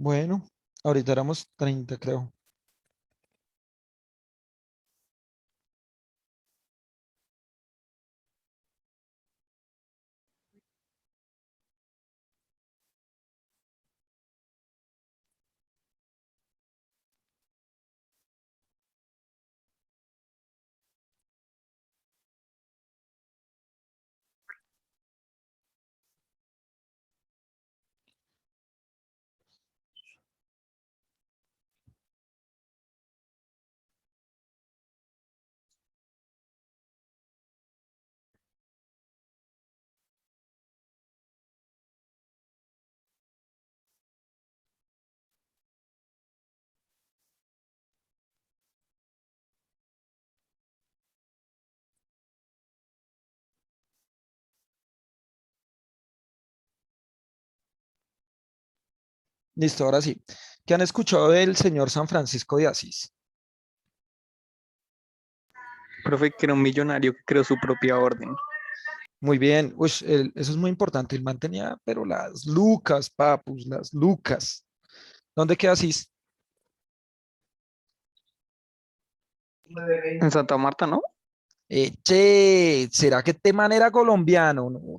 Bueno, ahorita éramos 30, creo. Listo, ahora sí. ¿Qué han escuchado del señor San Francisco de Asís? Profe, que era un millonario que creó su propia orden. Muy bien. Uy, eso es muy importante. Él mantenía, pero las lucas, papus, las lucas. ¿Dónde queda Asís? En Santa Marta, ¿no? Che, ¿será que este man era colombiano? No,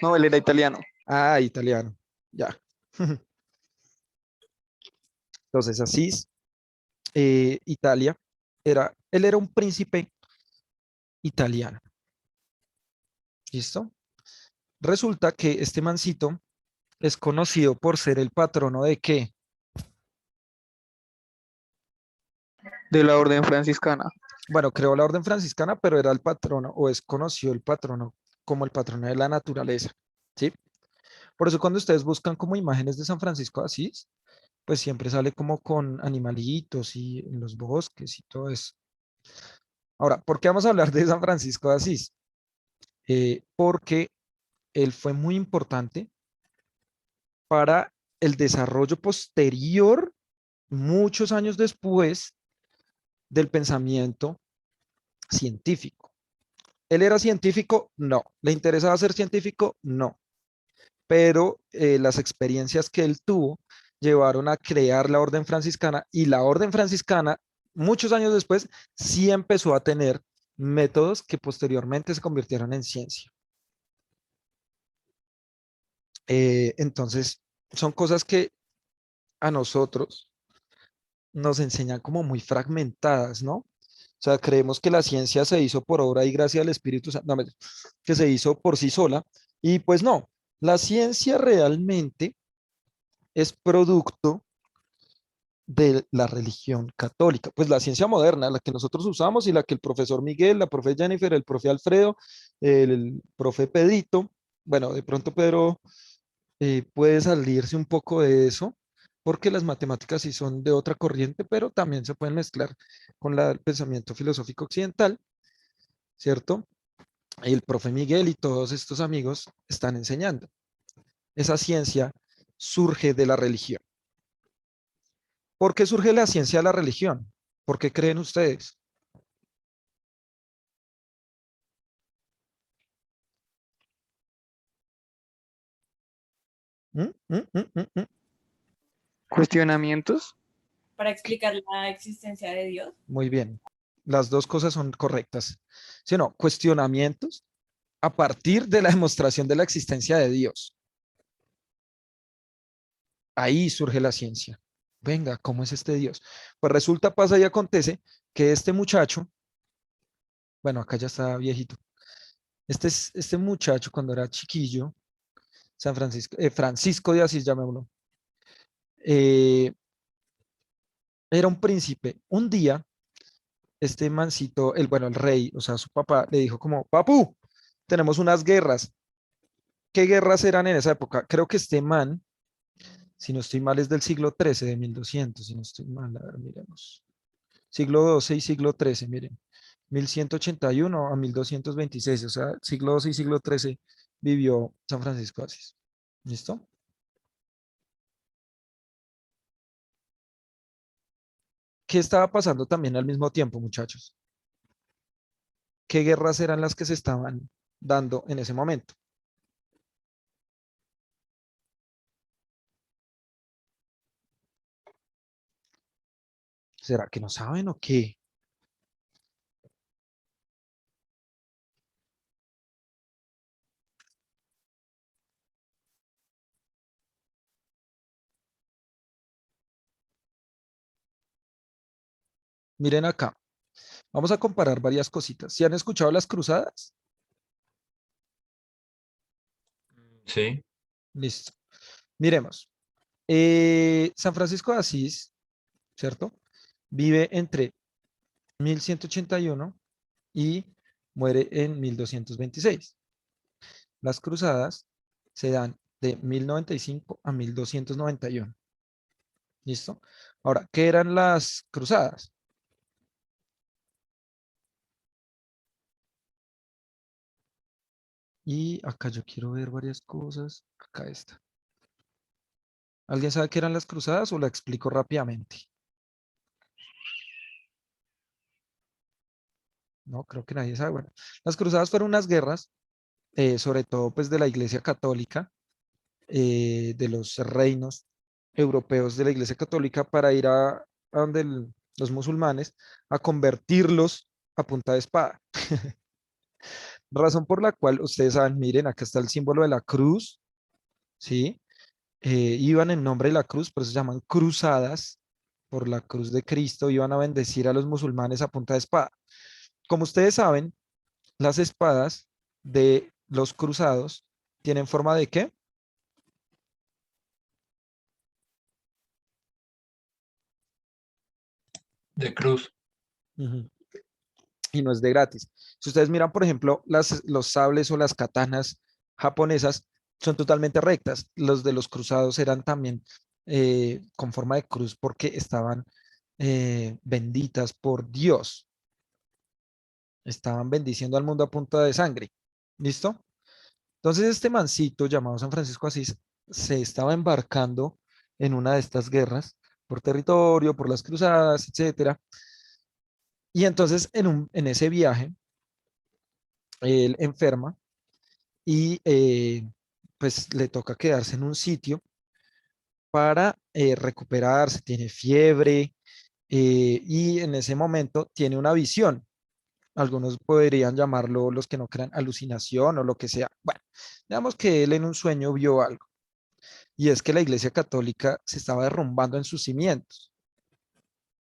No, él era italiano. italiano. Ya. Entonces, Asís, Italia, él era un príncipe italiano. ¿Listo? Resulta que este mancito es conocido por ser el patrono de qué? De la orden franciscana. Bueno, creó la orden franciscana, pero era el patrono, o es conocido el patrono como el patrono de la naturaleza, ¿sí? Por eso cuando ustedes buscan como imágenes de San Francisco de Asís, pues siempre sale como con animalitos y en los bosques y todo eso. Ahora, ¿por qué vamos a hablar de San Francisco de Asís? Porque él fue muy importante para el desarrollo posterior, muchos años después, del pensamiento científico. ¿Él era científico? No. ¿Le interesaba ser científico? No. Pero las experiencias que él tuvo llevaron a crear la orden franciscana y la orden franciscana, muchos años después, sí empezó a tener métodos que posteriormente se convirtieron en ciencia. Entonces, son cosas que a nosotros nos enseñan como muy fragmentadas, ¿no? O sea, creemos que la ciencia se hizo por obra y gracia del Espíritu Santo, no, que se hizo por sí sola, y pues no, la ciencia realmente es producto de la religión católica, pues la ciencia moderna, la que nosotros usamos y la que el profesor Miguel, la profe Jennifer, el profe Alfredo, el profe Pedrito, bueno, de pronto Pedro puede salirse un poco de eso, porque las matemáticas sí son de otra corriente, pero también se pueden mezclar con el pensamiento filosófico occidental, ¿cierto? Y el profe Miguel y todos estos amigos están enseñando. Esa ciencia surge de la religión. ¿Por qué surge la ciencia de la religión? ¿Por qué creen ustedes? ¿Mm? ¿Mm? ¿Mm? ¿Mm? ¿Mm? Cuestionamientos. Para explicar la existencia de Dios. Muy bien. Las dos cosas son correctas. ¿Sí o no? Cuestionamientos a partir de la demostración de la existencia de Dios. Ahí surge la ciencia. Venga, ¿cómo es este Dios? Pues resulta, pasa y acontece que este muchacho, bueno, acá ya está viejito, este muchacho cuando era chiquillo, San Francisco, Francisco de Asís, llamémoslo, eh, era un príncipe. Un día, este mancito, bueno, el rey, o sea, su papá, le dijo como, papu, tenemos unas guerras. ¿Qué guerras eran en esa época? Creo que este man, si no estoy mal, es del siglo XIII, de 1200, si no estoy mal, a ver, miremos. Siglo XII y siglo XIII, miren. 1181 a 1226, o sea, siglo XII y siglo XIII vivió San Francisco de Asís. ¿Listo? ¿Qué estaba pasando también al mismo tiempo, muchachos? ¿Qué guerras eran las que se estaban dando en ese momento? ¿Será que no saben o qué? Miren acá. Vamos a comparar varias cositas. ¿Si han escuchado las cruzadas? Sí, Listo. Miremos. San Francisco de Asís, ¿cierto? Vive entre 1181 y muere en 1226. Las cruzadas se dan de 1095 a 1291. ¿Listo? Ahora, ¿qué eran las cruzadas? Y acá yo quiero ver varias cosas. Acá está. ¿Alguien sabe qué eran las cruzadas o la explico rápidamente? No, creo que nadie sabe. Bueno, las cruzadas fueron unas guerras, sobre todo pues de la Iglesia Católica, de los reinos europeos de la Iglesia Católica para ir a donde los musulmanes a convertirlos a punta de espada. Razón por la cual ustedes saben, miren, acá está el símbolo de la cruz, ¿sí? Iban en nombre de la cruz, por eso se llaman cruzadas, por la cruz de Cristo, iban a bendecir a los musulmanes a punta de espada. Como ustedes saben, las espadas de los cruzados tienen forma de ¿qué? de cruz. Ujú. Y no es de gratis. Si ustedes miran, por ejemplo, los sables o las katanas japonesas son totalmente rectas. Los de los cruzados eran también con forma de cruz porque estaban benditas por Dios. Estaban bendiciendo al mundo a punta de sangre. ¿Listo? Entonces este mancito llamado San Francisco de Asís se estaba embarcando en una de estas guerras por territorio, por las cruzadas, etcétera. Y entonces en ese viaje, él enferma y pues le toca quedarse en un sitio para recuperarse, tiene fiebre y en ese momento tiene una visión. Algunos podrían llamarlo, los que no crean, alucinación o lo que sea. Bueno, digamos que él en un sueño vio algo y es que la Iglesia Católica se estaba derrumbando en sus cimientos,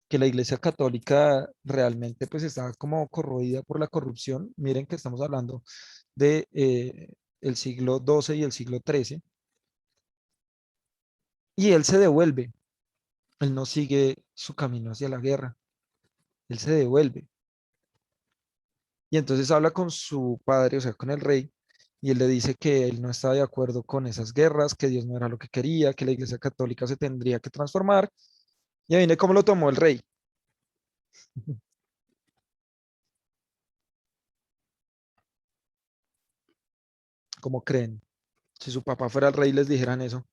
que la Iglesia Católica realmente pues estaba como corroída por la corrupción. Miren que estamos hablando de el siglo XII y el siglo XIII. Y él se devuelve, él no sigue su camino hacia la guerra, él se devuelve. Y entonces habla con su padre, o sea, con el rey, y él le dice que él no está de acuerdo con esas guerras, que Dios no era lo que quería, que la Iglesia Católica se tendría que transformar. Y ahí viene cómo lo tomó el rey. ¿Cómo creen? Si su papá fuera el rey, les dijeran eso.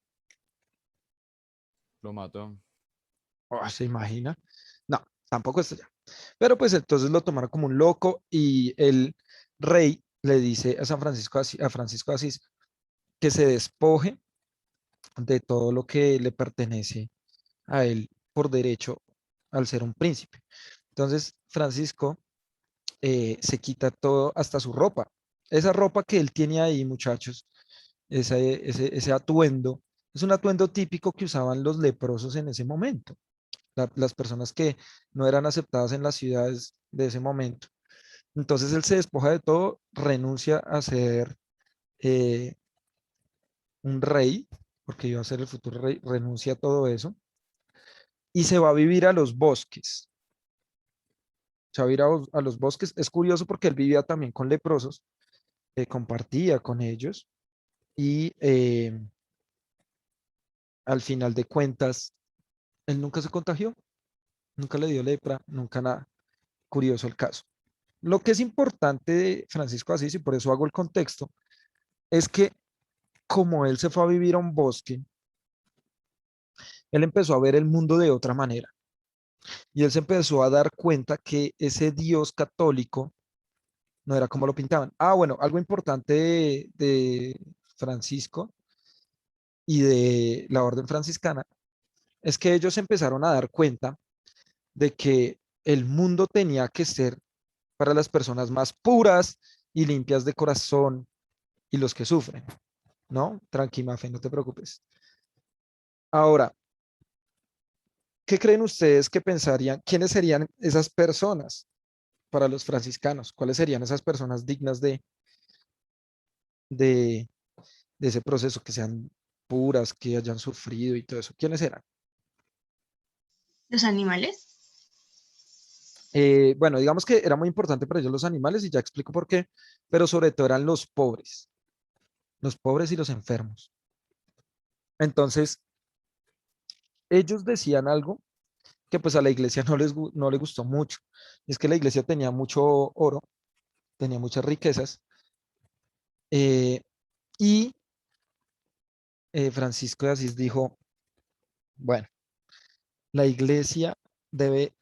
Lo mató. Oh, ¿se imagina? No, tampoco está ya. Pero pues entonces lo tomaron como un loco y el rey le dice a Francisco de Asís que se despoje de todo lo que le pertenece a él por derecho al ser un príncipe. Entonces, Francisco se quita todo, hasta su ropa. Esa ropa que él tiene ahí, muchachos, ese atuendo, es un atuendo típico que usaban los leprosos en ese momento, las personas que no eran aceptadas en las ciudades de ese momento. Entonces él se despoja de todo, renuncia a ser eh, un rey, porque iba a ser el futuro rey, renuncia a todo eso y se va a vivir a los bosques. Se va a vivir a los bosques. Es curioso porque él vivía también con leprosos, compartía con ellos y al final de cuentas, él nunca se contagió, nunca le dio lepra, nunca nada. Curioso el caso. Lo que es importante de Francisco de Asís, y por eso hago el contexto, es que como él se fue a vivir a un bosque, él empezó a ver el mundo de otra manera. Y él se empezó a dar cuenta que ese Dios católico no era como lo pintaban. Ah, bueno, algo importante de Francisco y de la orden franciscana es que ellos empezaron a dar cuenta de que el mundo tenía que ser para las personas más puras y limpias de corazón y los que sufren, ¿no? Tranqui, Mafe, no te preocupes. Ahora, ¿qué creen ustedes que pensarían? ¿Quiénes serían esas personas para los franciscanos? ¿Cuáles serían esas personas dignas de, de ese proceso, que sean puras, que hayan sufrido y todo eso? ¿Quiénes eran? Los animales. Bueno, digamos que era muy importante para ellos los animales y ya explico por qué, pero sobre todo eran los pobres y los enfermos. Entonces, ellos decían algo que pues a la iglesia no le gustó mucho. Es que la iglesia tenía mucho oro, tenía muchas riquezas, eh, y Francisco de Asís dijo, bueno, la iglesia debe,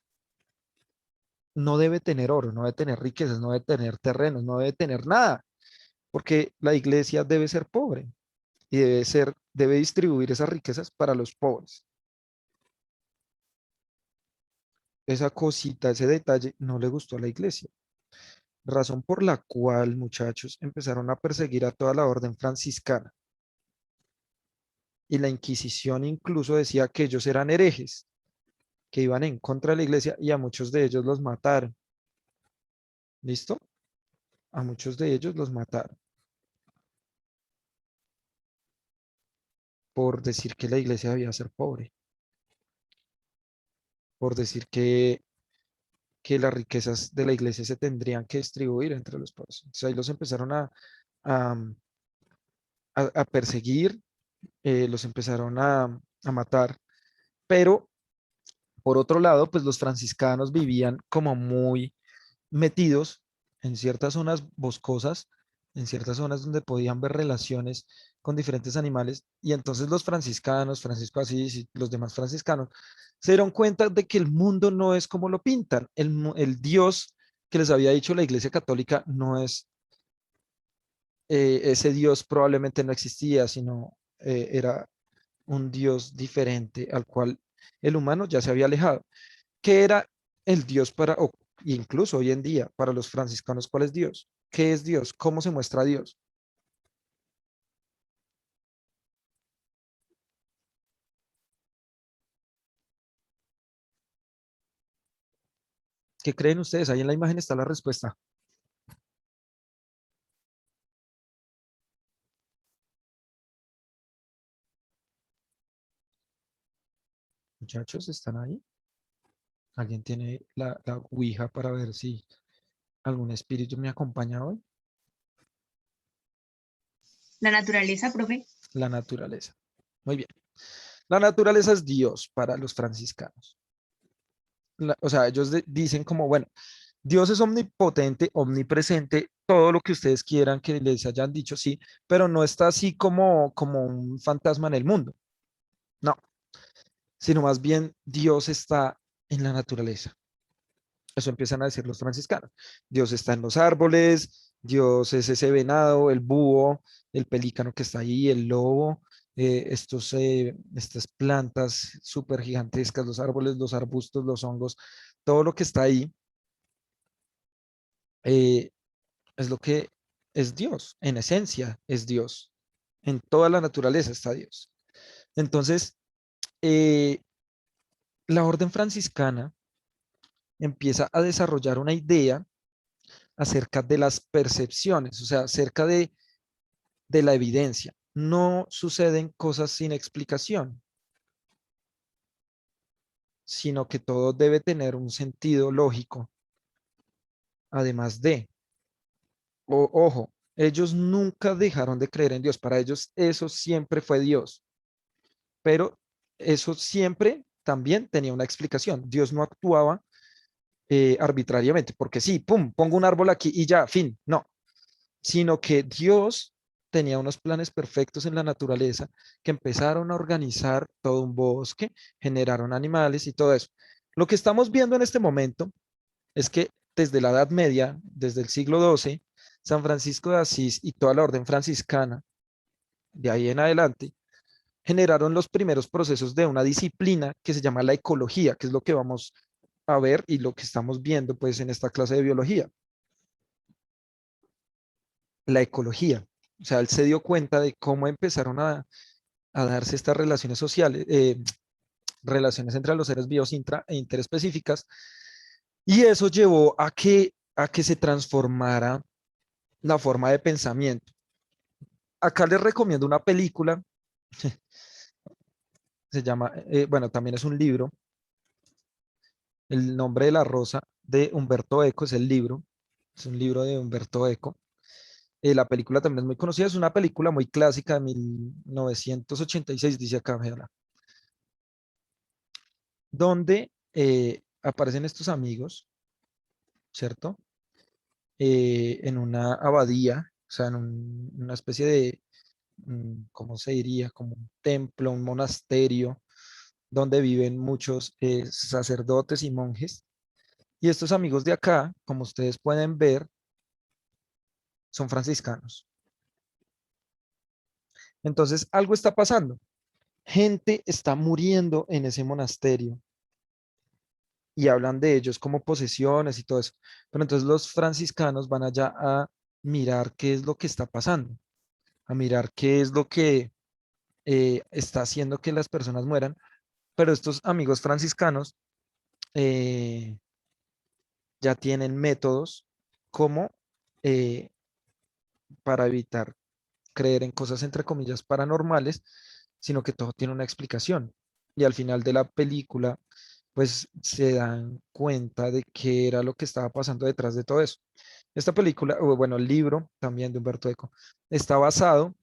no debe tener oro, no debe tener riquezas, no debe tener terrenos, no debe tener nada, porque la iglesia debe ser pobre y debe distribuir esas riquezas para los pobres. Esa cosita, ese detalle no le gustó a la iglesia, razón por la cual, muchachos, empezaron a perseguir a toda la orden franciscana. Y la Inquisición incluso decía que ellos eran herejes, que iban en contra de la iglesia, y a muchos de ellos los mataron. ¿Listo? A muchos de ellos los mataron por decir que la iglesia debía ser pobre, por decir que las riquezas de la iglesia se tendrían que distribuir entre los pobres. Entonces ahí los empezaron a, a perseguir, los empezaron a matar, pero por otro lado, pues los franciscanos vivían como muy metidos en ciertas zonas boscosas, en ciertas zonas donde podían ver relaciones con diferentes animales, y entonces los franciscanos, Francisco de Asís y los demás franciscanos, se dieron cuenta de que el mundo no es como lo pintan. El Dios que les había dicho la Iglesia Católica no es, ese Dios probablemente no existía, sino era un Dios diferente al cual el humano ya se había alejado. ¿Qué era el Dios para, o incluso hoy en día, para los franciscanos? ¿Cuál es Dios? ¿Qué es Dios? ¿Cómo se muestra Dios? ¿Qué creen ustedes? Ahí en la imagen está la respuesta. Muchachos, ¿están ahí? ¿Alguien tiene la ouija para ver si algún espíritu me acompaña hoy? La naturaleza, profe. La naturaleza. Muy bien. La naturaleza es Dios para los franciscanos. O sea, ellos dicen como, bueno, Dios es omnipotente, omnipresente, todo lo que ustedes quieran que les hayan dicho, sí, pero no está así como un fantasma en el mundo, no, sino más bien Dios está en la naturaleza. Eso empiezan a decir los franciscanos. Dios está en los árboles, Dios es ese venado, el búho, el pelícano que está ahí, el lobo, estas plantas súper gigantescas, los árboles, los arbustos, los hongos, todo lo que está ahí, eh, es lo que es Dios, en esencia es Dios, en toda la naturaleza está Dios. Entonces, eh, la orden franciscana empieza a desarrollar una idea acerca de las percepciones, o sea, acerca de la evidencia. No suceden cosas sin explicación, sino que todo debe tener un sentido lógico, además de, ojo, ellos nunca dejaron de creer en Dios, para ellos eso siempre fue Dios, pero eso siempre también tenía una explicación. Dios no actuaba arbitrariamente, porque sí, pum, pongo un árbol aquí y ya, fin, no, sino que Dios tenía unos planes perfectos en la naturaleza que empezaron a organizar todo un bosque, generaron animales y todo eso. Lo que estamos viendo en este momento es que desde la Edad Media, desde el siglo XII, San Francisco de Asís y toda la orden franciscana, de ahí en adelante, generaron los primeros procesos de una disciplina que se llama la ecología, que es lo que vamos a ver y lo que estamos viendo pues en esta clase de biología, la ecología. O sea, él se dio cuenta de cómo empezaron a darse estas relaciones sociales, relaciones entre los seres vivos e interespecíficas, y eso llevó a que se transformara la forma de pensamiento. Acá les recomiendo una película, se llama, bueno, también es un libro, El nombre de la rosa de Humberto Eco es el libro, es un libro de Humberto Eco. La película también es muy conocida, es una película muy clásica de 1986, dice acá, véala, donde aparecen estos amigos, ¿cierto? En una abadía, o sea, en una especie de, ¿cómo se diría? Como un templo, un monasterio, donde viven muchos sacerdotes y monjes. Y estos amigos de acá, como ustedes pueden ver, son franciscanos. Entonces, algo está pasando. Gente está muriendo en ese monasterio y hablan de ellos como posesiones y todo eso. Pero entonces los franciscanos van allá a mirar qué es lo que está pasando, a mirar qué es lo que está haciendo que las personas mueran. Pero estos amigos franciscanos eh, ya tienen métodos como eh, para evitar creer en cosas entre comillas paranormales, sino que todo tiene una explicación. Y al final de la película, pues se dan cuenta de qué era lo que estaba pasando detrás de todo eso. Esta película, o bueno, el libro también de Humberto Eco, está basado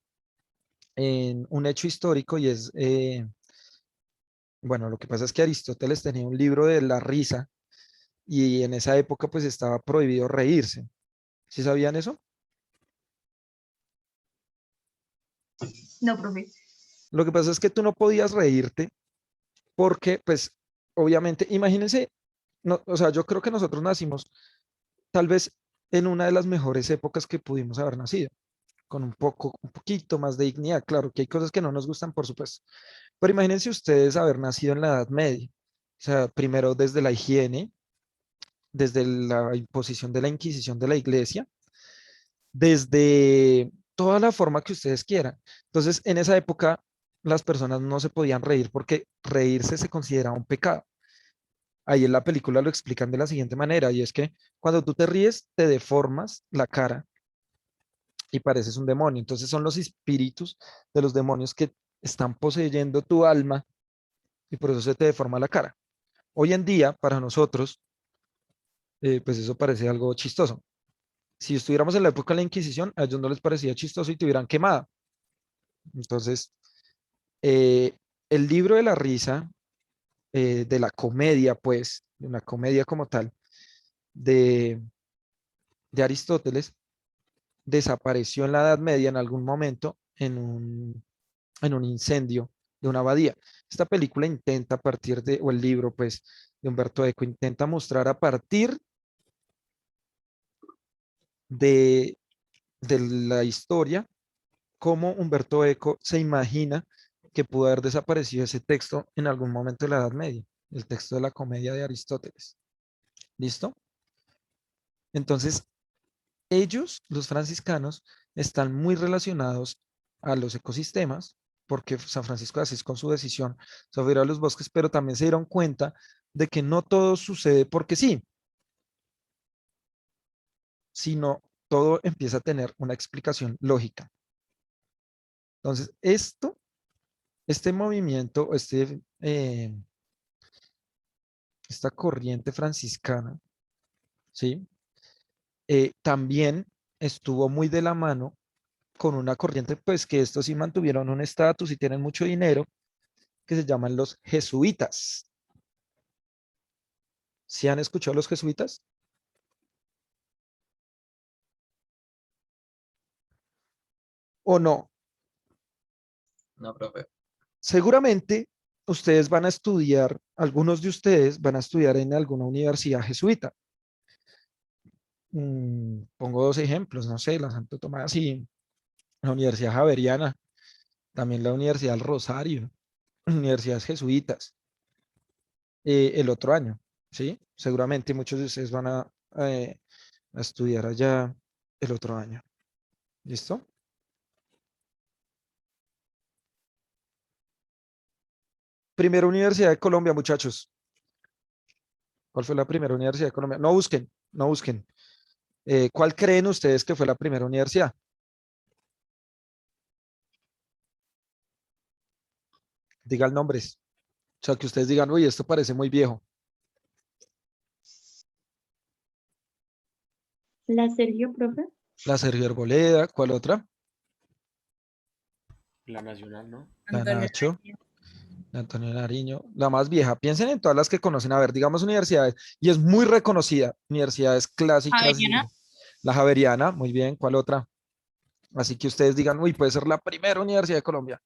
en un hecho histórico y es, bueno, lo que pasa es que Aristóteles tenía un libro de la risa y en esa época pues estaba prohibido reírse. ¿Sí sabían eso? No, profe. Lo que pasa es que tú no podías reírte porque pues obviamente, imagínense, no, o sea, yo creo que nosotros nacimos tal vez en una de las mejores épocas que pudimos haber nacido, con un poquito más de dignidad. Claro que hay cosas que no nos gustan, por supuesto, pero imagínense ustedes haber nacido en la Edad Media, o sea, primero desde la higiene, desde la imposición de la Inquisición de la Iglesia, desde toda la forma que ustedes quieran. Entonces, en esa época, las personas no se podían reír porque reírse se consideraba un pecado. Ahí en la película lo explican de la siguiente manera, y es que cuando tú te ríes, te deformas la cara y pareces un demonio. Entonces son los espíritus de los demonios que están poseyendo tu alma y por eso se te deforma la cara. Hoy en día, para nosotros, pues eso parece algo chistoso. Si estuviéramos en la época de la Inquisición, a ellos no les parecía chistoso y te hubieran quemado. Entonces, eh, el libro de la risa, de la comedia, pues, de una comedia como tal, de, de Aristóteles, desapareció en la Edad Media en algún momento en un incendio de una abadía. Esta película intenta a partir de, o el libro, pues, de Humberto Eco, intenta mostrar a partir de, de la historia cómo Humberto Eco se imagina que pudo haber desaparecido ese texto en algún momento de la Edad Media, el texto de la comedia de Aristóteles. ¿Listo? Entonces, ellos, los franciscanos, están muy relacionados a los ecosistemas, porque San Francisco de Asís con su decisión sobre ir a los bosques, pero también se dieron cuenta de que no todo sucede porque sí, sino todo empieza a tener una explicación lógica. Entonces, este movimiento, esta corriente franciscana, ¿sí? También estuvo muy de la mano con una corriente, pues que estos sí mantuvieron un estatus y tienen mucho dinero, que se llaman los jesuitas. ¿Sí han escuchado los jesuitas? ¿O no? No, profe. Seguramente ustedes van a estudiar, algunos de ustedes van a estudiar en alguna universidad jesuita. Pongo dos ejemplos, no sé, la Santo Tomás y la Universidad Javeriana, también la Universidad del Rosario, universidades jesuitas, el otro año. ¿sí? Seguramente muchos de ustedes van a estudiar allá el otro año. ¿Listo? Primera universidad de Colombia, muchachos. ¿Cuál fue la primera universidad de Colombia? No busquen, no busquen. ¿Cuál creen ustedes que fue la primera universidad? Digan nombres. O sea, que ustedes digan, uy, esto parece muy viejo. ¿La Sergio, profe? La Sergio Arboleda, ¿cuál otra? La nacional, ¿no? La Antonio Nacho, Nariño. la Antonio Nariño, la más vieja. Piensen en todas las que conocen. A ver, digamos universidades. Y es muy reconocida. Universidades clásicas. Javeriana. La Javeriana, muy bien. ¿Cuál otra? Así que ustedes digan, uy, puede ser la primera universidad de Colombia.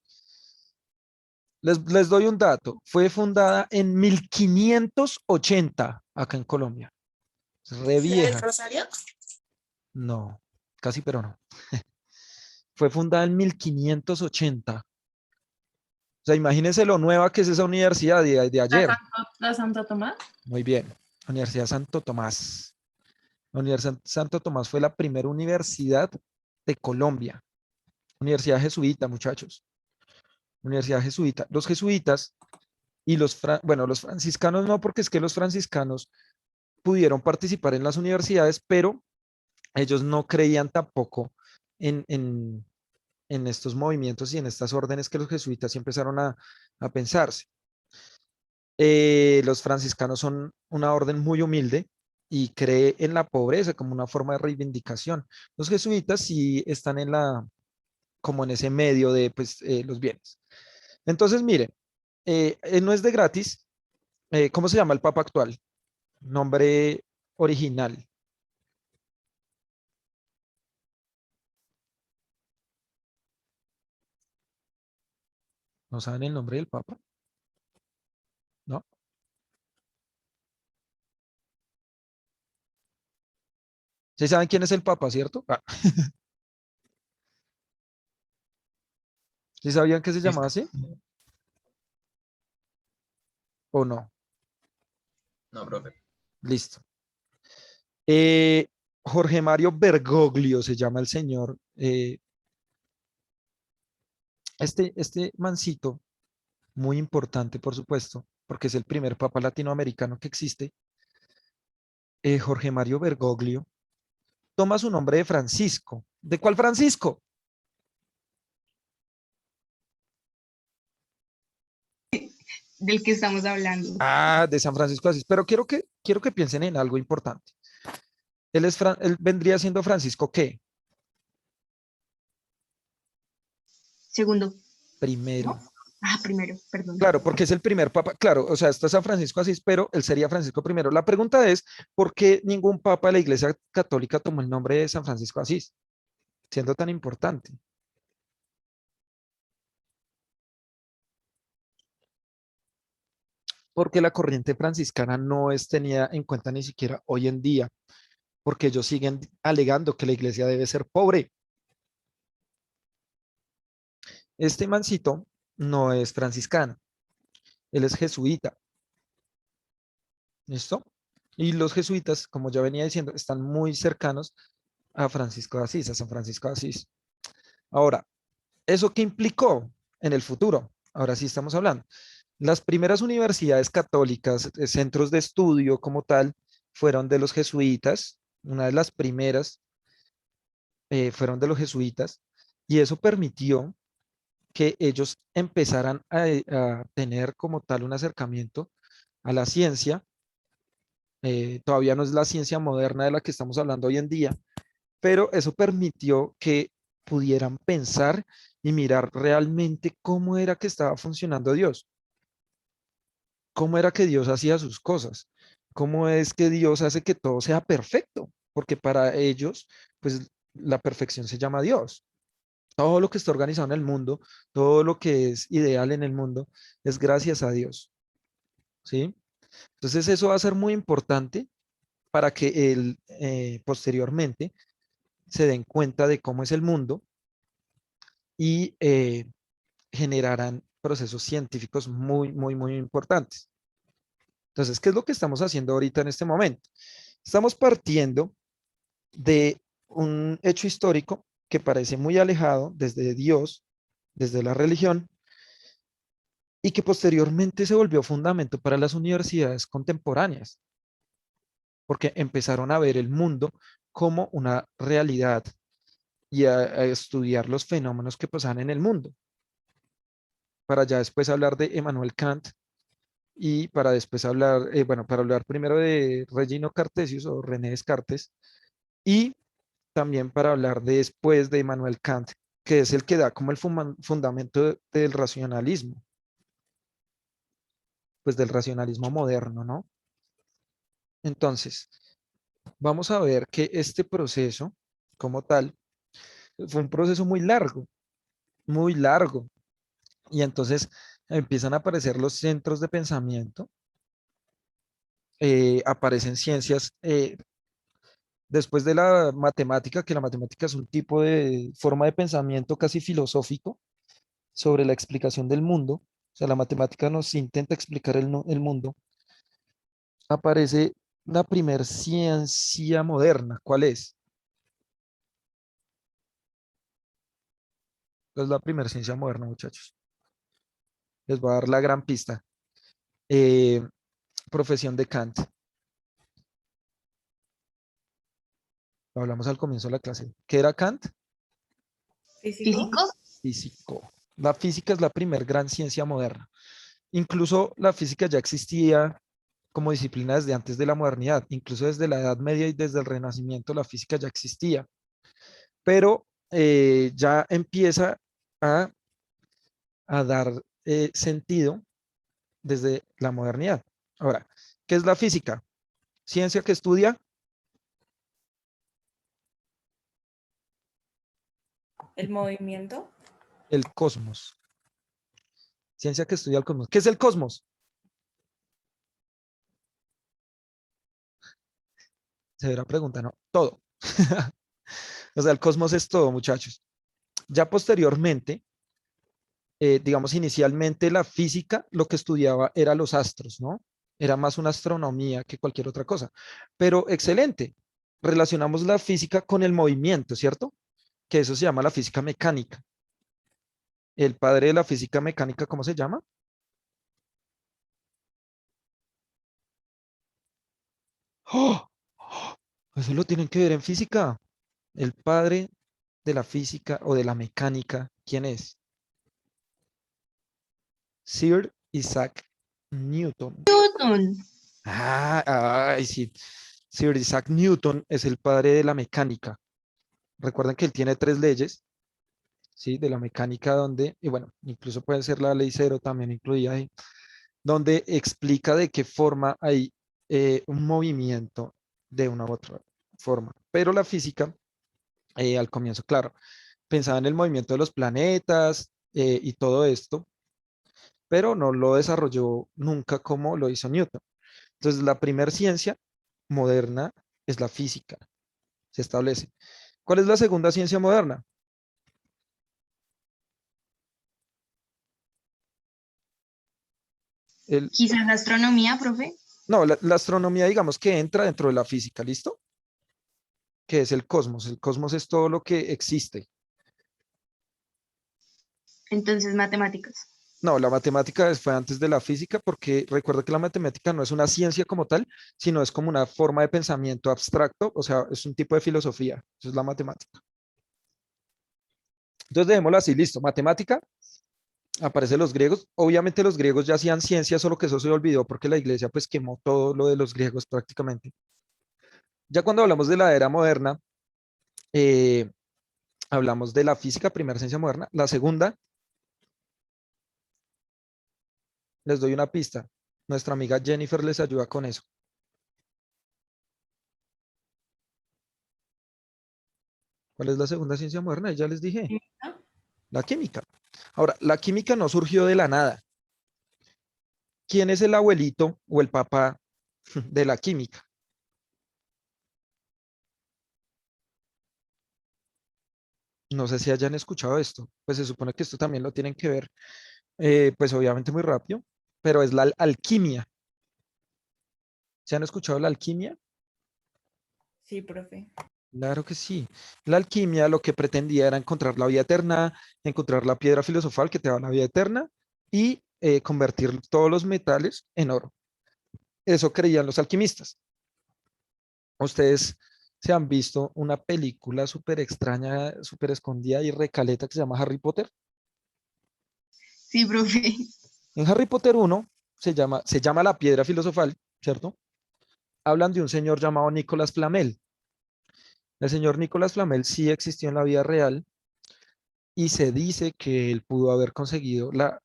Les doy un dato. Fue fundada en 1580 acá en Colombia. Es re vieja. Rosario? No, casi, pero no. Fue fundada en 1580. O sea, imagínense lo nueva que es esa universidad de ayer. ¿La Santo Tomás? Muy bien. Universidad Santo Tomás. La Universidad Santo Tomás fue la primera universidad de Colombia. Universidad jesuita, muchachos. Universidad jesuita. Los jesuitas y bueno, los franciscanos no, porque es que los franciscanos pudieron participar en las universidades, pero ellos no creían tampoco en, en, en estos movimientos y en estas órdenes que los jesuitas sí empezaron a pensarse. Los franciscanos son una orden muy humilde y cree en la pobreza como una forma de reivindicación. Los jesuitas sí están como en ese medio de pues, los bienes. Entonces, miren, no es de gratis. ¿Cómo se llama el papa actual? Nombre original. ¿No saben el nombre del papa? ¿No? ¿Sí saben quién es el papa, cierto? Ah. ¿Sí sabían que se llamaba así o no? No, profe. Listo. Jorge Mario Bergoglio se llama el señor. Este mancito, muy importante, por supuesto, porque es el primer papa latinoamericano que existe, Jorge Mario Bergoglio, toma su nombre de Francisco. ¿De cuál Francisco? Del que estamos hablando. Ah, de San Francisco de Asís. Pero quiero que piensen en algo importante. Él vendría siendo Francisco, ¿qué? Segundo. Primero. ¿No? Ah, primero, perdón. Claro, porque es el primer papa. Claro, o sea, está San Francisco de Asís, pero él sería Francisco primero. La pregunta es, ¿por qué ningún papa de la Iglesia Católica tomó el nombre de San Francisco de Asís, siendo tan importante? Porque la corriente franciscana no es tenida en cuenta ni siquiera hoy en día, porque ellos siguen alegando que la iglesia debe ser pobre. Este mancito no es franciscano, él es jesuita. ¿Listo? Y los jesuitas, como ya venía diciendo, están muy cercanos a Francisco de Asís, a San Francisco de Asís. Ahora, ¿eso qué implicó en el futuro? Ahora sí estamos hablando. Las primeras universidades católicas, centros de estudio como tal, fueron de los jesuitas. Una de las primeras fueron de los jesuitas y eso permitió que ellos empezaran a tener como tal un acercamiento a la ciencia. Todavía no es la ciencia moderna de la que estamos hablando hoy en día, pero eso permitió que pudieran pensar y mirar realmente cómo era que estaba funcionando Dios, cómo era que Dios hacía sus cosas, cómo es que Dios hace que todo sea perfecto, porque para ellos, pues la perfección se llama Dios. Todo lo que está organizado en el mundo, todo lo que es ideal en el mundo, es gracias a Dios, ¿sí? Entonces eso va a ser muy importante para que él posteriormente se den cuenta de cómo es el mundo y generarán procesos científicos muy, muy, muy importantes. Entonces, ¿qué es lo que estamos haciendo ahorita en este momento? Estamos partiendo de un hecho histórico que parece muy alejado desde Dios, desde la religión, y que posteriormente se volvió fundamento para las universidades contemporáneas, porque empezaron a ver el mundo como una realidad y a estudiar los fenómenos que pasan en el mundo, para ya después hablar de Emmanuel Kant y para después hablar, bueno, para hablar primero de Regino Cartesius o René Descartes y también para hablar después de Emmanuel Kant, que es el que da como el fundamento del racionalismo, pues del racionalismo moderno, ¿no? Entonces, vamos a ver que este proceso como tal fue un proceso muy largo, y entonces empiezan a aparecer los centros de pensamiento, aparecen ciencias, después de la matemática, que la matemática es un tipo de forma de pensamiento casi filosófico sobre la explicación del mundo, o sea, la matemática nos intenta explicar el mundo, aparece la primer ciencia moderna. ¿Cuál es? ¿Cuál es la primera ciencia moderna, muchachos? Les voy a dar la gran pista. Eh, Profesión de Kant. Lo hablamos al comienzo de la clase. ¿Qué era Kant? ¿Físico? ¿Físico? Físico. La física es la primer gran ciencia moderna. Incluso la física ya existía como disciplina desde antes de la modernidad, incluso desde la Edad Media y desde el Renacimiento la física ya existía, pero ya empieza a, a dar sentido desde la modernidad. Ahora, ¿qué es la física? Ciencia que estudia ¿El movimiento? el cosmos. Ciencia que estudia el cosmos. ¿Qué es el cosmos? Severa pregunta, ¿no? Todo. O sea, el cosmos es todo, muchachos. Ya posteriormente, digamos, inicialmente la física lo que estudiaba era los astros, ¿no? Era más una astronomía que cualquier otra cosa. Pero excelente. Relacionamos la física con el movimiento, ¿cierto? Que eso se llama la física mecánica. El padre de la física mecánica, ¿cómo se llama? ¡Oh! ¡Oh! Eso lo tienen que ver en física. El padre de la física o de la mecánica, ¿quién es? Sir Isaac Newton. Newton. Ay, sí. Sir Isaac Newton es el padre de la mecánica. Recuerden que él tiene tres leyes, ¿sí? De la mecánica donde, y bueno, incluso puede ser la ley cero también incluida ahí, donde explica de qué forma hay un movimiento de una u otra forma. Pero la física, al comienzo, claro, pensaba en el movimiento de los planetas y todo esto, pero no lo desarrolló nunca como lo hizo Newton. Entonces, la primera ciencia moderna es la física, se establece. ¿Cuál es la segunda ciencia moderna? El, Quizás la astronomía, profe. no, la astronomía, digamos que entra dentro de la física, ¿listo? Que es el cosmos. El cosmos es todo lo que existe. Entonces, matemáticas. No, la matemática fue antes de la física porque recuerda que la matemática no es una ciencia como tal, sino es como una forma de pensamiento abstracto, o sea, es un tipo de filosofía. Eso es la matemática. Entonces, dejémoslo así, listo. Matemática, aparecen los griegos. Obviamente los griegos ya hacían ciencia, solo que eso se olvidó porque la iglesia pues quemó todo lo de los griegos prácticamente. Ya cuando hablamos de la era moderna, eh, hablamos de la física, primera ciencia moderna. La segunda, les doy una pista. Nuestra amiga Jennifer les ayuda con eso. ¿Cuál es la segunda ciencia moderna? Ya les dije, ¿Química? la química. Ahora, la química no surgió de la nada. ¿Quién es el abuelito o el papá de la química? No sé si hayan escuchado esto. Pues se supone que esto también lo tienen que ver, pues obviamente muy rápido, pero es la alquimia. ¿Se han escuchado la alquimia? Sí, profe. Claro que sí. La alquimia lo que pretendía era encontrar la vida eterna, encontrar la piedra filosofal que te da la vida eterna y convertir todos los metales en oro. Eso creían los alquimistas. Ustedes se han visto una película súper extraña, súper escondida y recaleta que se llama Harry Potter. Sí, profe. En Harry Potter 1 se llama la piedra filosofal, ¿cierto? Hablan de un señor llamado Nicolás Flamel. El señor Nicolás Flamel sí existió en la vida real y se dice que él pudo haber conseguido la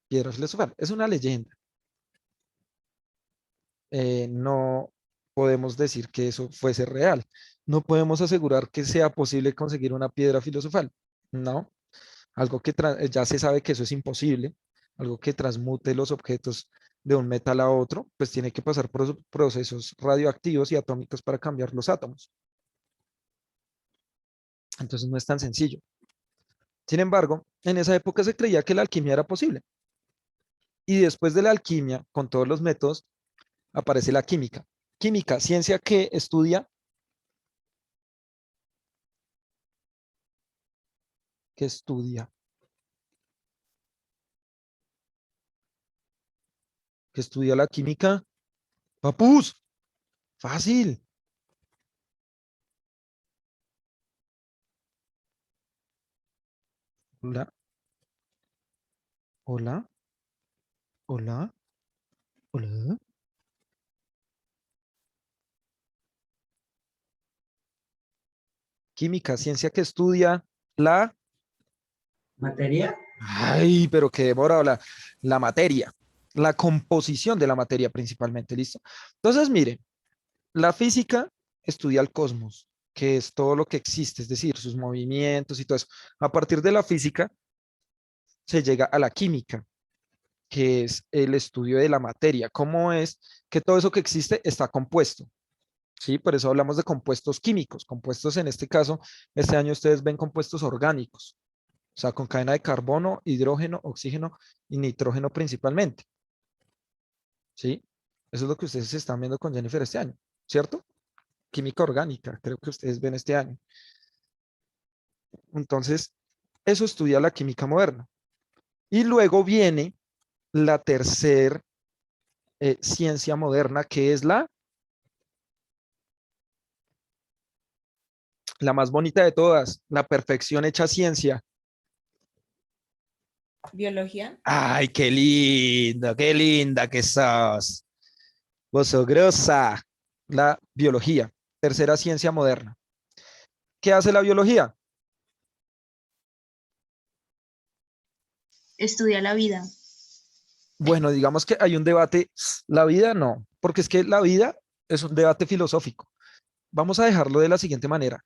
piedra filosofal. Es una leyenda. No podemos decir que eso fuese real. No podemos asegurar que sea posible conseguir una piedra filosofal. No, algo que ya se sabe que eso es imposible. Algo que transmute los objetos de un metal a otro, pues tiene que pasar por procesos radioactivos y atómicos para cambiar los átomos. Entonces no es tan sencillo. Sin embargo, en esa época se creía que la alquimia era posible. Y después de la alquimia, con todos los métodos, aparece la química. Química, ciencia que estudia, que estudia, que estudia la química. Papus, fácil. Hola, hola, hola, hola. Química, ciencia que estudia la... ¿Materia? Ay, pero qué demorado la materia, la composición de la materia principalmente, ¿listo? Entonces, miren, la física estudia el cosmos, que es todo lo que existe, es decir, sus movimientos y todo eso. A partir de la física se llega a la química, que es el estudio de la materia, cómo es que todo eso que existe está compuesto. Sí, por eso hablamos de compuestos químicos, compuestos en este caso, este año ustedes ven compuestos orgánicos, o sea, con cadena de carbono, hidrógeno, oxígeno y nitrógeno principalmente. ¿Sí? Eso es lo que ustedes están viendo con Jennifer este año, ¿cierto? Química orgánica, creo que ustedes ven este año. Entonces, eso estudia la química moderna. Y luego viene la tercer ciencia moderna, que es la más bonita de todas, la perfección hecha ciencia. Biología. Ay, qué linda que sos. Vos sos grosa. La biología, tercera ciencia moderna. ¿Qué hace la biología? Estudia la vida. Bueno, digamos que hay un debate. La vida no, porque es que la vida es un debate filosófico. Vamos a dejarlo de la siguiente manera.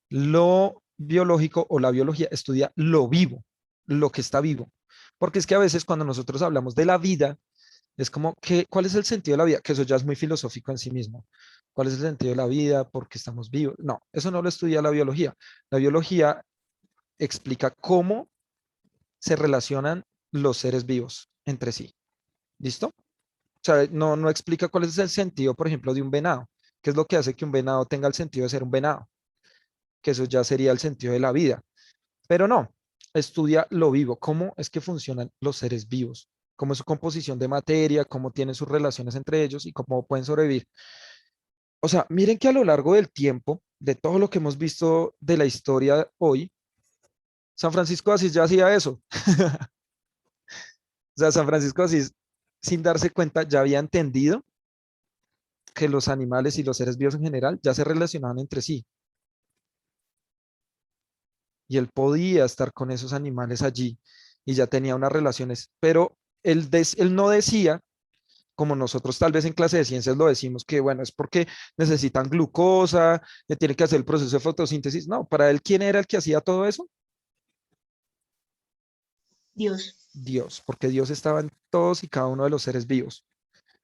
Lo biológico o la biología estudia lo vivo, lo que está vivo. Porque es que a veces cuando nosotros hablamos de la vida, es como que, ¿cuál es el sentido de la vida? Que eso ya es muy filosófico en sí mismo. ¿Cuál es el sentido de la vida? ¿Por qué estamos vivos? No, eso no lo estudia la biología. La biología explica cómo se relacionan los seres vivos entre sí. ¿Listo? O sea, no explica cuál es el sentido, por ejemplo, de un venado. ¿Qué es lo que hace que un venado tenga el sentido de ser un venado? Que eso ya sería el sentido de la vida. Pero no, estudia lo vivo, cómo es que funcionan los seres vivos, cómo es su composición de materia, cómo tienen sus relaciones entre ellos y cómo pueden sobrevivir. O sea, miren que a lo largo del tiempo, de todo lo que hemos visto de la historia hoy, San Francisco de Asís ya hacía eso. O sea, San Francisco de Asís, sin darse cuenta, ya había entendido que los animales y los seres vivos en general ya se relacionaban entre sí. Y él podía estar con esos animales allí y ya tenía unas relaciones, pero él no decía, como nosotros tal vez en clase de ciencias lo decimos, que bueno, es porque necesitan glucosa, que tiene que hacer el proceso de fotosíntesis. No, para él, ¿quién era el que hacía todo eso? Dios. Dios, porque Dios estaba en todos y cada uno de los seres vivos.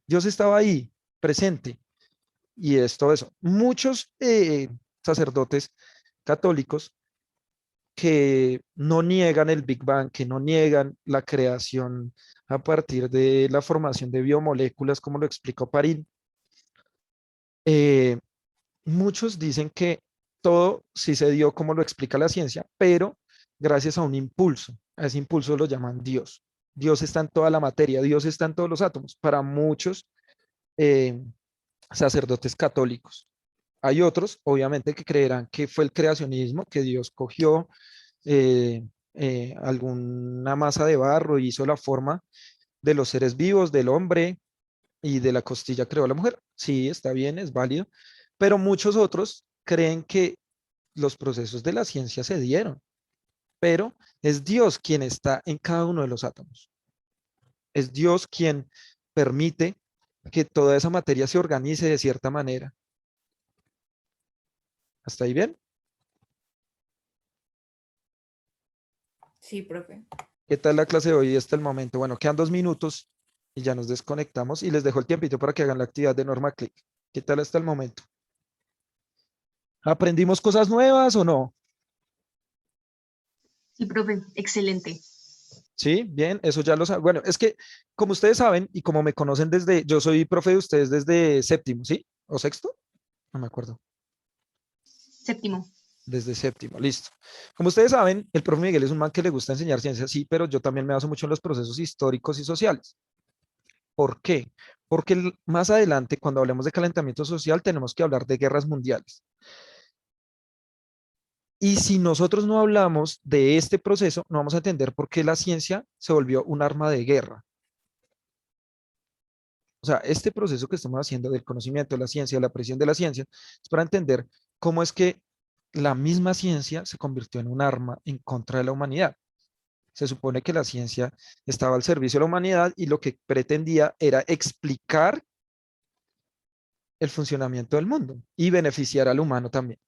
Dios estaba ahí, presente, y es todo eso. Muchos sacerdotes católicos que no niegan el Big Bang, que no niegan la creación a partir de la formación de biomoléculas, como lo explicó Parín, eh, muchos dicen que todo sí se dio como lo explica la ciencia, pero gracias a un impulso. A ese impulso lo llaman Dios. Dios está en toda la materia, Dios está en todos los átomos. Para muchos eh, sacerdotes católicos. Hay otros, obviamente, que creerán que fue el creacionismo, que Dios cogió eh, alguna masa de barro y hizo la forma de los seres vivos, del hombre, y de la costilla creó a la mujer. Sí, está bien, es válido, pero muchos otros creen que los procesos de la ciencia se dieron, pero es Dios quien está en cada uno de los átomos. Es Dios quien permite que toda esa materia se organice de cierta manera. ¿Hasta ahí bien? Sí, profe. ¿Qué tal la clase de hoy hasta el momento? Bueno, quedan 2 minutos y ya nos desconectamos y les dejo el tiempito para que hagan la actividad de Norma Click. ¿Qué tal hasta el momento? ¿Aprendimos cosas nuevas o no? Sí, profe. Excelente. Sí, bien, eso ya lo saben. Bueno, es que como ustedes saben y como me conocen desde, yo soy profe de ustedes desde séptimo, ¿sí? ¿O sexto? No me acuerdo. Séptimo. Desde séptimo, listo. Como ustedes saben, el profe Miguel es un man que le gusta enseñar ciencias, sí, pero yo también me baso mucho en los procesos históricos y sociales. ¿Por qué? Porque más adelante, cuando hablemos de calentamiento social, tenemos que hablar de guerras mundiales. Y si nosotros no hablamos de este proceso, no vamos a entender por qué la ciencia se volvió un arma de guerra. O sea, este proceso que estamos haciendo del conocimiento de la ciencia, de la presión de la ciencia, es para entender cómo es que la misma ciencia se convirtió en un arma en contra de la humanidad. Se supone que la ciencia estaba al servicio de la humanidad y lo que pretendía era explicar el funcionamiento del mundo y beneficiar al humano también.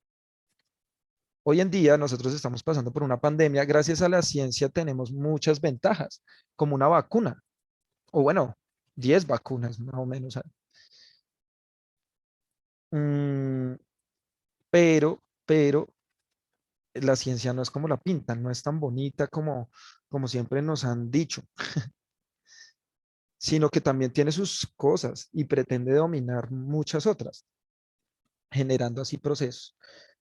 Hoy en día nosotros estamos pasando por una pandemia. Gracias a la ciencia tenemos muchas ventajas, como una vacuna, o bueno, 10 vacunas más o menos. Mm, pero la ciencia no es como la pintan, no es tan bonita como siempre nos han dicho, sino que también tiene sus cosas y pretende dominar muchas otras, generando así procesos.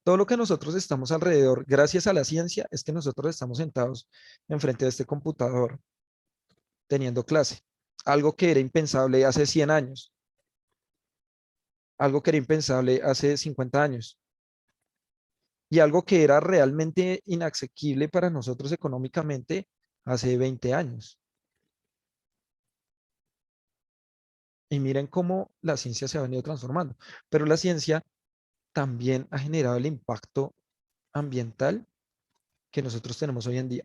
Todo lo que nosotros estamos alrededor, gracias a la ciencia, es que nosotros estamos sentados enfrente de este computador teniendo clase. Algo que era impensable hace 100 años, algo que era impensable hace 50 años y algo que era realmente inasequible para nosotros económicamente hace 20 años. Y miren cómo la ciencia se ha venido transformando. Pero la ciencia también ha generado el impacto ambiental que nosotros tenemos hoy en día.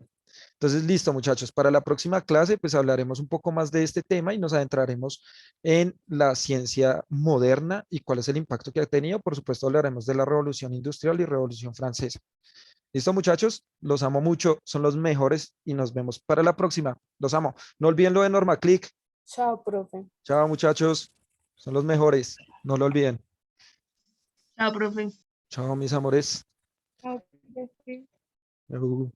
Entonces, listo, muchachos. Para la próxima clase, pues hablaremos un poco más de este tema y nos adentraremos en la ciencia moderna y cuál es el impacto que ha tenido. Por supuesto, hablaremos de la Revolución Industrial y Revolución Francesa. Listo, muchachos. Los amo mucho. Son los mejores y nos vemos para la próxima. Los amo. No olviden lo de NormaClick. Chao, profe. Chao, muchachos. Son los mejores. No lo olviden. Chao, profe. Chao, mis amores. Chao, profe. Chao.